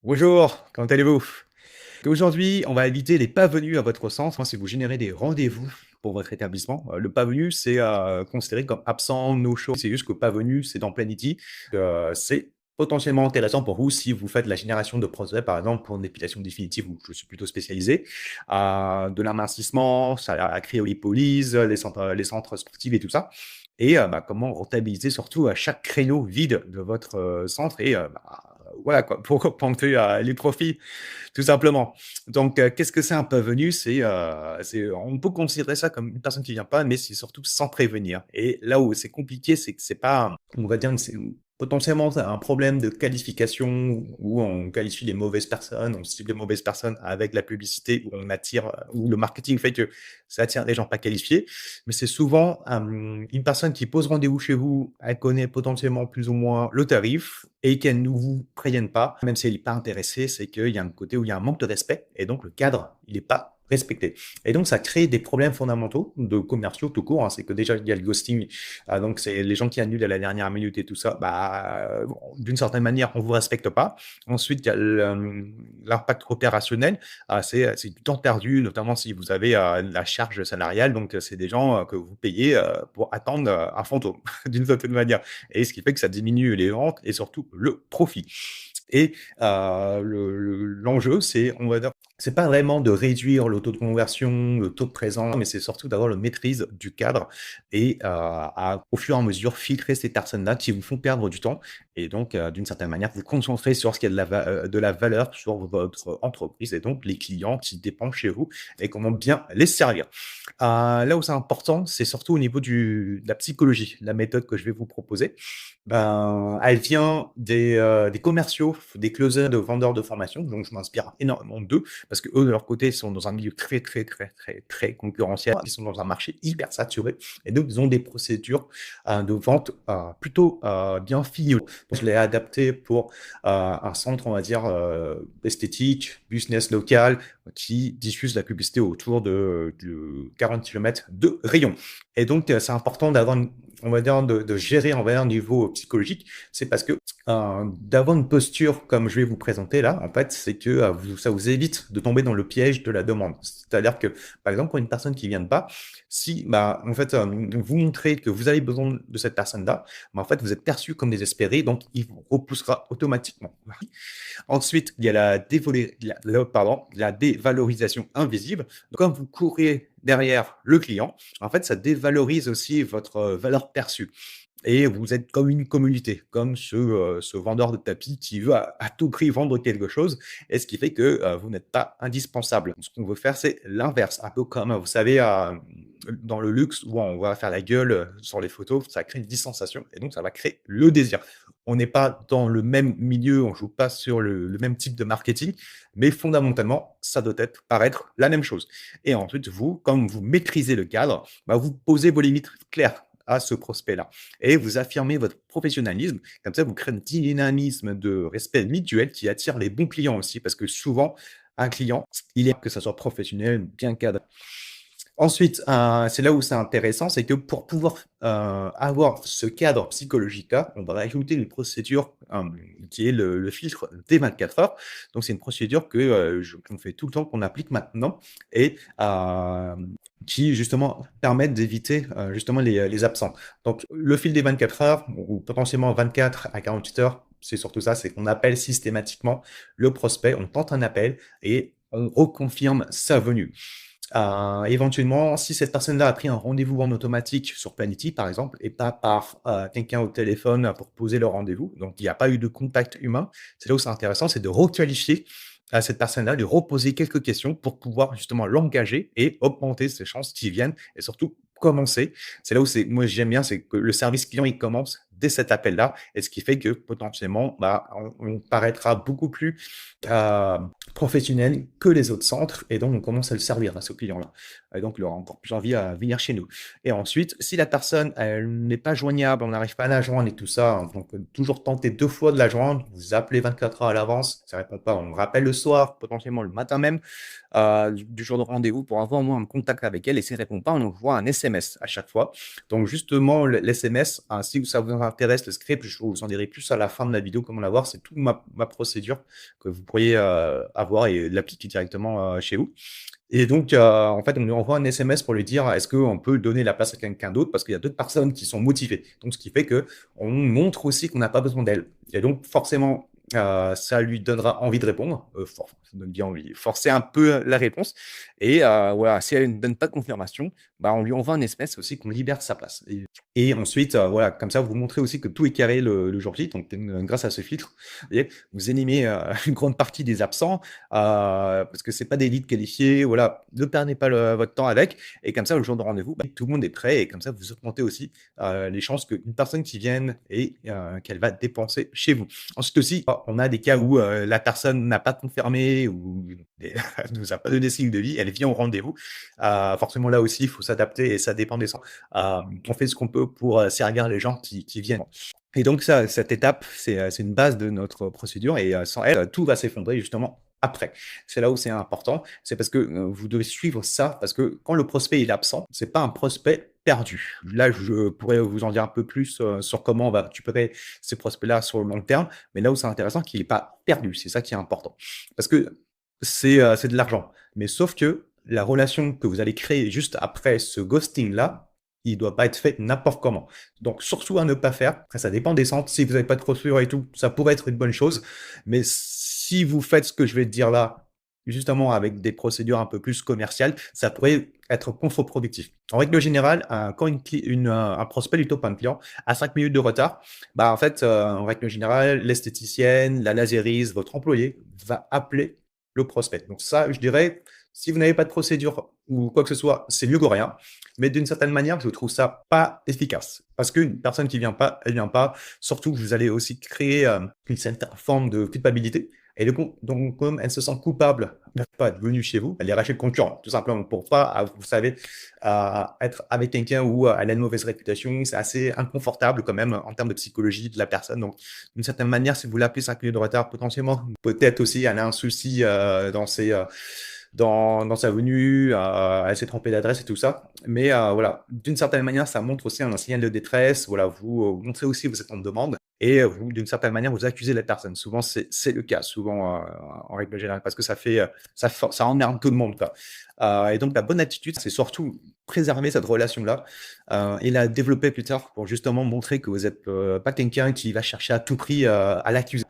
Bonjour, comment allez-vous? Aujourd'hui, on va éviter les pas venus à votre centre, si vous générez des rendez-vous pour votre établissement. Le pas venu, c'est considéré comme absent, no show. C'est juste que pas venu, c'est dans Planity. C'est potentiellement intéressant pour vous si vous faites la génération de prospects, par exemple, pour une épilation définitive, où je suis plutôt spécialisé, de l'amincissement, ça a créé lipolyse, les centres sportifs et tout ça. Et comment rentabiliser surtout à chaque créneau vide de votre centre et voilà quoi, pour augmenter les profits tout simplement. Donc, qu'est-ce que c'est un pas venu? On peut considérer ça comme une personne qui vient pas, mais c'est surtout sans prévenir. Et là où c'est compliqué, c'est que c'est pas, on va dire que c'est potentiellement un problème de qualification où on qualifie les mauvaises personnes, on cible les mauvaises personnes avec la publicité, où on attire, où le marketing fait que ça attire des gens pas qualifiés. Mais c'est souvent une personne qui pose rendez-vous chez vous, elle connaît potentiellement plus ou moins le tarif et qu'elle ne vous prévienne pas, même si elle n'est pas intéressée, c'est qu'il y a un côté où il y a un manque de respect et donc le cadre, il n'est pas respecté. Et donc, ça crée des problèmes fondamentaux de commerciaux tout court. C'est que déjà, il y a le ghosting. Donc, c'est les gens qui annulent à la dernière minute et tout ça. Bon, d'une certaine manière, on vous respecte pas. Ensuite, il y a l'impact opérationnel. C'est du temps perdu, notamment si vous avez la charge salariale. Donc, c'est des gens que vous payez pour attendre un fantôme, d'une certaine manière. Et ce qui fait que ça diminue les ventes et surtout le profit. Et l'enjeu, c'est, on va dire, c'est pas vraiment de réduire le taux de conversion, le taux de présence, mais c'est surtout d'avoir la maîtrise du cadre et au fur et à mesure, filtrer ces personnes-là qui vous font perdre du temps et donc, d'une certaine manière, vous concentrer sur ce qui a de la valeur sur votre entreprise et donc les clients qui dépendent chez vous et comment bien les servir. Là où c'est important, c'est surtout au niveau de la psychologie, la méthode que je vais vous proposer. Elle vient des commerciaux, des closers, de vendeurs de formation. Donc, je m'inspire énormément d'eux parce que eux, de leur côté, sont dans un milieu très, très, très, très, très concurrentiel. Ils sont dans un marché hyper saturé et donc ils ont des procédures de vente plutôt bien finées. Je l'ai adapté pour un centre, on va dire, esthétique, business local, qui diffuse la publicité autour de 40 km de rayon. Et donc, c'est important d'avoir on va dire, de gérer, on va dire, un niveau psychologique, c'est parce que d'avoir une posture comme je vais vous présenter là, en fait, c'est que ça vous évite de tomber dans le piège de la demande. C'est-à-dire que, par exemple, pour une personne qui vient de pas, si, en fait, vous montrez que vous avez besoin de cette personne-là, en fait, vous êtes perçu comme désespéré, donc il vous repoussera automatiquement. Ensuite, il y a la dévalorisation invisible. Donc, quand vous courez derrière le client, en fait, ça dévalorise aussi votre valeur perçue. Et vous êtes comme une communauté, comme ce vendeur de tapis qui veut à tout prix vendre quelque chose, et ce qui fait que vous n'êtes pas indispensable. Ce qu'on veut faire, c'est l'inverse, un peu comme, vous savez, dans le luxe, où on va faire la gueule sur les photos, ça crée une distanciation, et donc ça va créer le désir. On n'est pas dans le même milieu, on joue pas sur le même type de marketing, mais fondamentalement, ça doit paraître la même chose. Et ensuite, vous, comme vous maîtrisez le cadre, vous posez vos limites claires à ce prospect-là et vous affirmez votre professionnalisme. Comme ça, vous créez un dynamisme de respect mutuel qui attire les bons clients aussi, parce que souvent, un client, il est que ça soit professionnel, bien cadré. Ensuite, c'est là où c'est intéressant, c'est que pour pouvoir avoir ce cadre psychologique-là, on va rajouter une procédure qui est le filtre des 24 heures. Donc, c'est une procédure qu'on fait tout le temps, qu'on applique maintenant et qui justement permettent d'éviter justement les absents. Donc, le fil des 24 heures, ou potentiellement 24 à 48 heures, c'est surtout ça, c'est qu'on appelle systématiquement le prospect, on tente un appel et on reconfirme sa venue. Éventuellement, si cette personne-là a pris un rendez-vous en automatique sur Planity, par exemple, et pas par quelqu'un au téléphone pour poser le rendez-vous, donc il n'y a pas eu de contact humain, c'est là où c'est intéressant, c'est de requalifier à cette personne-là, lui reposer quelques questions pour pouvoir justement l'engager et augmenter ses chances qu'il vienne et surtout commencer. C'est là où moi j'aime bien, c'est que le service client, il commence dès cet appel-là, et ce qui fait que potentiellement, on paraîtra beaucoup plus euh, professionnel que les autres centres, et donc on commence à le servir à ce client-là. Et donc, il aura encore plus envie à venir chez nous. Et ensuite, si la personne, elle n'est pas joignable, on n'arrive pas à la joindre et tout ça, donc toujours tenter 2 fois de la joindre, vous appelez 24 heures à l'avance, ça répond pas, on rappelle le soir, potentiellement le matin même, du jour de rendez-vous pour avoir au moins un contact avec elle, et si elle répond pas, on envoie un SMS à chaque fois. Donc, justement, l'SMS, si ça vous intéresse le script, je vous en dirai plus à la fin de la vidéo comment l'avoir. C'est toute ma procédure que vous pourriez, avoir et l'appliquer directement, chez vous. Et donc, en fait, on lui envoie un SMS pour lui dire: «Est-ce qu'on peut donner la place à quelqu'un d'autre?» parce qu'il y a d'autres personnes qui sont motivées. Donc ce qui fait qu'on montre aussi qu'on n'a pas besoin d'elle et donc forcément, ça lui donnera envie de répondre, ça donne bien envie, forcer un peu la réponse et voilà, si elle ne donne pas de confirmation, bah, on lui envoie un SMS aussi qu'on libère sa place et ensuite, voilà, comme ça, vous montrez aussi que tout est carré le jour J, donc grâce à ce filtre, vous voyez, vous éliminez, une grande partie des absents, parce que c'est pas des leads qualifiés, voilà. Ne perdez pas votre temps avec et comme ça, le jour de rendez-vous, bah, tout le monde est prêt et comme ça, vous augmentez aussi, les chances qu'une personne qui vienne et qu'elle va dépenser chez vous. Ensuite aussi, on a des cas où, la personne n'a pas confirmé ou nous a pas donné signe de vie, elle vient au rendez-vous. Forcément là aussi, il faut s'adapter et ça dépend des gens. On fait ce qu'on peut pour, servir les gens qui viennent. Et donc ça, cette étape, c'est une base de notre procédure et sans elle, tout va s'effondrer justement après. C'est là où c'est important, c'est parce que, vous devez suivre ça, parce que quand le prospect il est absent, c'est pas un prospect perdu. Là, je pourrais vous en dire un peu plus, sur comment on va récupérer ces prospects-là sur le long terme, mais là où c'est intéressant, qu'il est pas perdu, c'est ça qui est important. Parce que c'est de l'argent, mais sauf que la relation que vous allez créer juste après ce ghosting-là, il doit pas être fait n'importe comment. Donc surtout à ne pas faire. Après ça dépend des centres. Si vous avez pas de procédure et tout, ça pourrait être une bonne chose. Mais si vous faites ce que je vais te dire là, justement avec des procédures un peu plus commerciales, ça pourrait être contre-productif. En règle générale, quand un prospect lui top un client à 5 minutes de retard, bah en fait, en règle générale, l'esthéticienne, la lasériste, votre employé va appeler le prospect. Donc ça, je dirais, si vous n'avez pas de procédure ou quoi que ce soit, c'est mieux que rien. Mais d'une certaine manière, je trouve ça pas efficace. Parce qu'une personne qui vient pas, elle vient pas. Surtout que vous allez aussi créer une certaine forme de culpabilité. Et donc, comme elle se sent coupable de pas être venue chez vous, elle est rachetée le concurrent, tout simplement, pour pas, vous savez, être avec quelqu'un où elle a une mauvaise réputation. C'est assez inconfortable quand même en termes de psychologie de la personne. Donc, d'une certaine manière, si vous l'appelez 5 minutes de retard, potentiellement, peut-être aussi, elle a un souci dans sa venue, elle s'est trompée d'adresse et tout ça. Mais voilà, d'une certaine manière, ça montre aussi un signal de détresse. Voilà, vous montrez aussi que vous êtes en demande et vous, d'une certaine manière, vous accusez la personne. Souvent, c'est le cas, souvent en règle générale, parce que ça fait ça emmerde tout le monde, quoi. Et donc, la bonne attitude, c'est surtout préserver cette relation-là et la développer plus tard pour justement montrer que vous n'êtes pas quelqu'un qui va chercher à tout prix à l'accuser.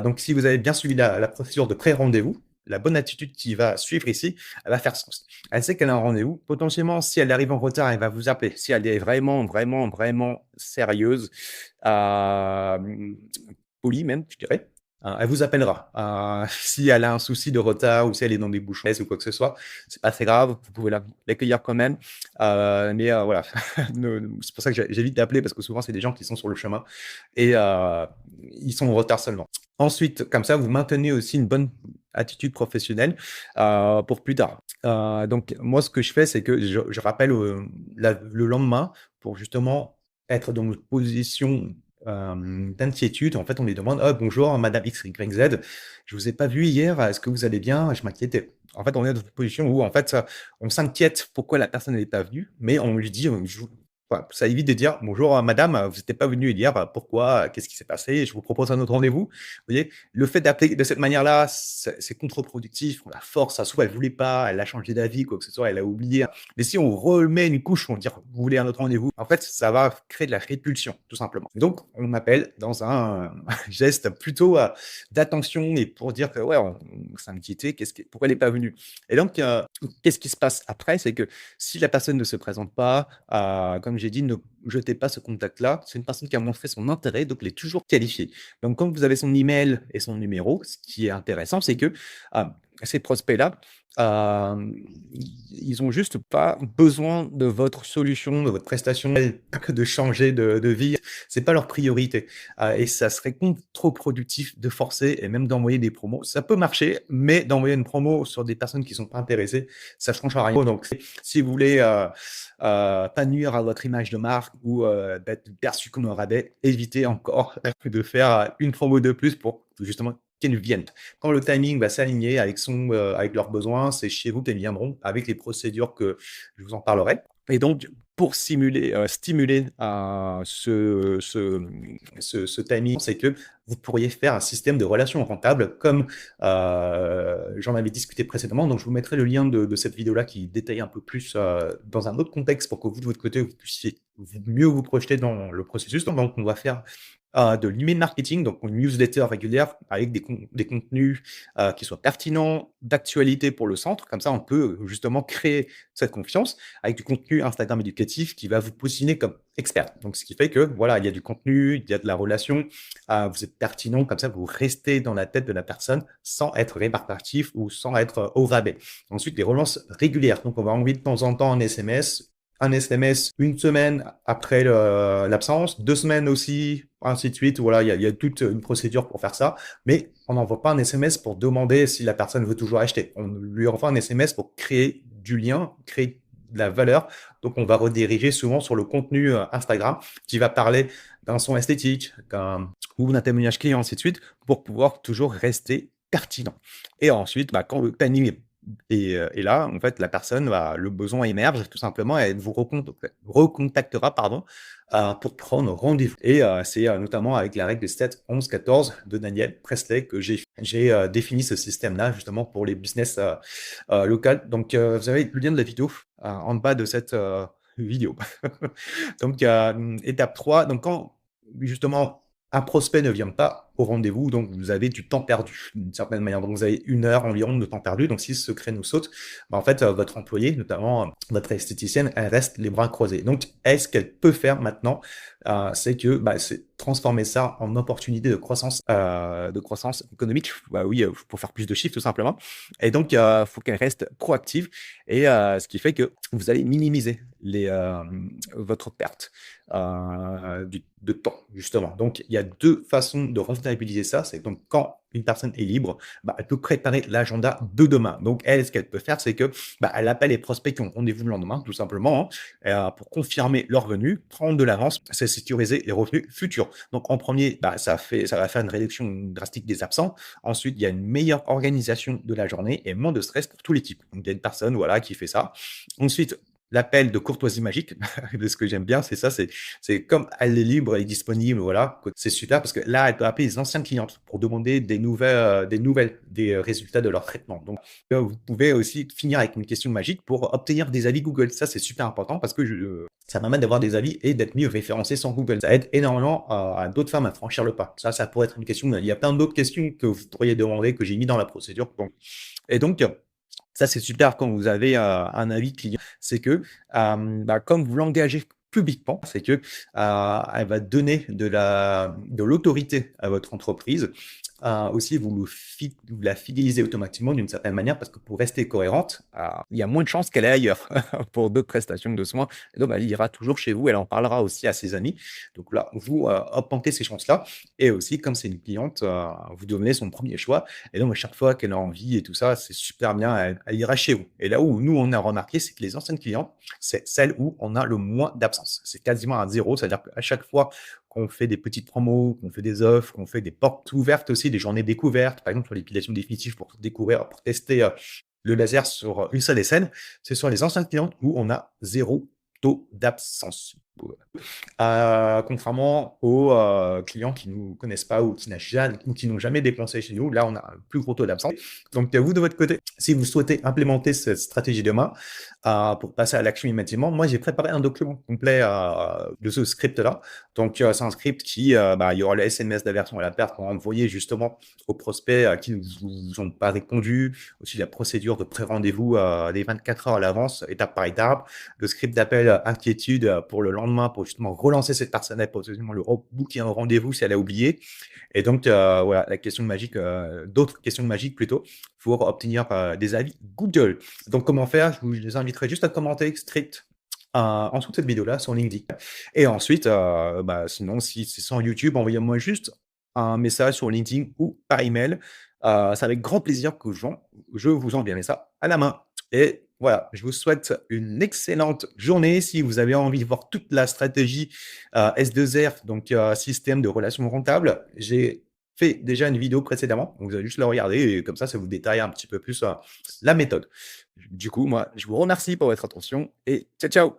Donc, si vous avez bien suivi la procédure de pré-rendez-vous, la bonne attitude qui va suivre ici, elle va faire sens. Elle sait qu'elle a un rendez-vous. Potentiellement, si elle arrive en retard, elle va vous appeler. Si elle est vraiment, vraiment, vraiment sérieuse, polie même, je dirais, elle vous appellera. Si elle a un souci de retard ou si elle est dans des bouchons ou quoi que ce soit, c'est pas très grave. Vous pouvez l'accueillir quand même. Mais voilà, c'est pour ça que j'évite d'appeler parce que souvent, c'est des gens qui sont sur le chemin et ils sont en retard seulement. Ensuite, comme ça, vous maintenez aussi une bonne attitude professionnelle pour plus tard. Donc, moi, ce que je fais, c'est que je rappelle le lendemain pour justement être dans une position d'inquiétude. En fait, on lui demande: «Ah, bonjour, madame X, Y, Z. Je vous ai pas vu hier. Est-ce que vous allez bien? Je m'inquiétais.» En fait, on est dans une position où, en fait, on s'inquiète pourquoi la personne n'est pas venue, mais on lui dit, voilà, ça évite de dire: «Bonjour, madame, vous n'étiez pas venue hier. Pourquoi? Qu'est-ce qui s'est passé? Je vous propose un autre rendez-vous.» Vous voyez? Le fait d'appeler de cette manière-là, c'est contre-productif. On la force, ça se trouve, elle voulait pas, elle a changé d'avis, quoi que ce soit, elle a oublié. Mais si on remet une couche, on va dire: «Vous voulez un autre rendez-vous?» En fait, ça va créer de la répulsion, tout simplement. Et donc, on appelle dans un geste plutôt d'attention et pour dire que, ouais, on s'inquiétait, pourquoi elle n'est pas venue? Et donc, qu'est-ce qui se passe après? C'est que si la personne ne se présente pas, comme j'ai dit, ne jetez pas ce contact-là. C'est une personne qui a montré son intérêt, donc elle est toujours qualifiée. Donc, quand vous avez son email et son numéro, ce qui est intéressant, c'est que ces prospects-là, ils ont juste pas besoin de votre solution, de votre prestation, de changer de vie. C'est pas leur priorité. Et ça serait contre-productif de forcer et même d'envoyer des promos. Ça peut marcher, mais d'envoyer une promo sur des personnes qui sont pas intéressées, ça change à rien. Donc, si vous voulez pas nuire à votre image de marque ou d'être perçu comme un rabais, évitez encore de faire une promo de plus pour justement qu'elles viennent. Quand le timing va s'aligner avec leurs besoins, c'est chez vous qu'elles viendront avec les procédures que je vous en parlerai. Et donc, pour stimuler, ce timing, c'est que vous pourriez faire un système de relations rentables comme, j'en avais discuté précédemment. Donc je vous mettrai le lien de cette vidéo-là qui détaille un peu plus, dans un autre contexte pour que vous, de votre côté, vous puissiez mieux vous projeter dans le processus. Donc on va faire, de l'email marketing, donc une newsletter régulière avec des contenus, qui soient pertinents, d'actualité pour le centre. Comme ça, on peut justement créer cette confiance avec du contenu Instagram éducatif qui va vous positionner comme expert. Donc, ce qui fait que, voilà, il y a du contenu, il y a de la relation, vous êtes pertinent, comme ça, vous restez dans la tête de la personne sans être rébarbatif ou sans être au rabais. Ensuite, les relances régulières. Donc, on va envoyer de temps en temps un SMS une semaine après l'absence, 2 semaines aussi, ainsi de suite. Voilà, il y a toute une procédure pour faire ça. Mais on n'envoie pas un SMS pour demander si la personne veut toujours acheter. On lui envoie un SMS pour créer du lien, créer de la valeur. Donc, on va rediriger souvent sur le contenu Instagram qui va parler d'un son esthétique ou d'un témoignage client, ainsi de suite, pour pouvoir toujours rester pertinent. Et ensuite, quand le timing est là, en fait, la personne, le besoin émerge tout simplement et elle vous recontactera, pardon, pour prendre rendez-vous. Et c'est notamment avec la règle de 7, 11, 14 de Daniel Presley que j'ai défini ce système-là justement pour les business locales. Donc, vous avez le lien de la vidéo en bas de cette vidéo. Donc, étape 3, donc quand justement un prospect ne vient pas au rendez-vous, donc vous avez du temps perdu d'une certaine manière. Donc, vous avez 1 heure environ de temps perdu. Donc, si ce créneau saute, en fait, votre employé, notamment votre esthéticienne, elle reste les bras croisés. Donc, ce qu'elle peut faire maintenant, c'est transformer ça en opportunité de croissance économique. Oui, pour faire plus de chiffres tout simplement. Et donc, faut qu'elle reste proactive. Et ce qui fait que vous allez minimiser votre perte de temps, justement. Donc, il y a 2 façons de rentabiliser ça. C'est donc quand une personne est libre, elle peut préparer l'agenda de demain. Donc, elle, ce qu'elle peut faire, c'est que elle appelle les prospects qui ont rendez-vous le lendemain, tout simplement, pour confirmer leur venue, prendre de l'avance, c'est sécuriser les revenus futurs. Donc, en premier, ça va faire une réduction drastique des absents. Ensuite, il y a une meilleure organisation de la journée et moins de stress pour toute l'équipe. Donc, il y a une personne, voilà, qui fait ça. Ensuite, l'appel de courtoisie magique, de ce que j'aime bien, c'est ça, c'est comme elle est libre, elle est disponible, voilà, c'est super parce que là, elle peut appeler les anciennes clientes pour demander des résultats de leur traitement. Donc, vous pouvez aussi finir avec une question magique pour obtenir des avis Google. Ça, c'est super important parce que ça permet d'avoir des avis et d'être mieux référencé sur Google. Ça aide énormément à d'autres femmes à franchir le pas. Ça pourrait être une question. Il y a plein d'autres questions que vous pourriez demander, que j'ai mis dans la procédure. Et donc, ça, c'est super quand vous avez un avis client. C'est que, comme vous l'engagez publiquement, c'est que elle va donner de l'autorité à votre entreprise. Aussi, vous la fidélisez automatiquement d'une certaine manière parce que pour rester cohérente, il y a moins de chances qu'elle aille ailleurs pour d'autres prestations de soins. Et donc, elle ira toujours chez vous. Elle en parlera aussi à ses amis. Donc là, vous augmentez ces chances-là. Et aussi, comme c'est une cliente, vous devenez son premier choix. Et donc, à chaque fois qu'elle a envie et tout ça, c'est super bien, elle ira chez vous. Et là où nous, on a remarqué, c'est que les anciennes clientes, c'est celles où on a le moins d'absence. C'est quasiment à 0, c'est-à-dire qu'à chaque fois qu'on fait des petites promos, qu'on fait des offres, qu'on fait des portes ouvertes aussi, des journées découvertes, par exemple sur l'épilation définitive pour découvrir, pour tester le laser sur une seule scène, c'est sur les anciennes clientes où on a 0 taux d'absence. Contrairement aux clients qui ne nous connaissent pas ou qui n'ont jamais dépensé chez nous, là, on a un plus gros taux d'absence. Donc, vous, de votre côté, si vous souhaitez implémenter cette stratégie demain pour passer à l'action immédiatement, moi, j'ai préparé un document complet de ce script-là. Donc, c'est un script qui, il y aura le SMS d'aversion à la perte qu'on va envoyer justement aux prospects qui ne vous ont pas répondu, aussi la procédure de pré-rendez-vous des 24 heures à l'avance, étape par étape, le script d'appel inquiétude pour le lendemain pour justement relancer cette personne pour justement le booker un rendez-vous si elle a oublié. Et donc, voilà, la question magique, d'autres questions magiques plutôt, pour obtenir des avis Google. Donc, comment faire? Je vous les inviterai juste à commenter strict en dessous de cette vidéo-là sur LinkedIn. Et ensuite, sinon, si c'est sans YouTube, envoyez-moi juste un message sur LinkedIn ou par email. C'est avec grand plaisir que je vous enverrai ça à la main. Et voilà, je vous souhaite une excellente journée. Si vous avez envie de voir toute la stratégie S2R, donc système de relations rentables, j'ai fait déjà une vidéo précédemment. Donc, vous allez juste la regarder et comme ça vous détaille un petit peu plus la méthode. Du coup, moi, je vous remercie pour votre attention et ciao, ciao!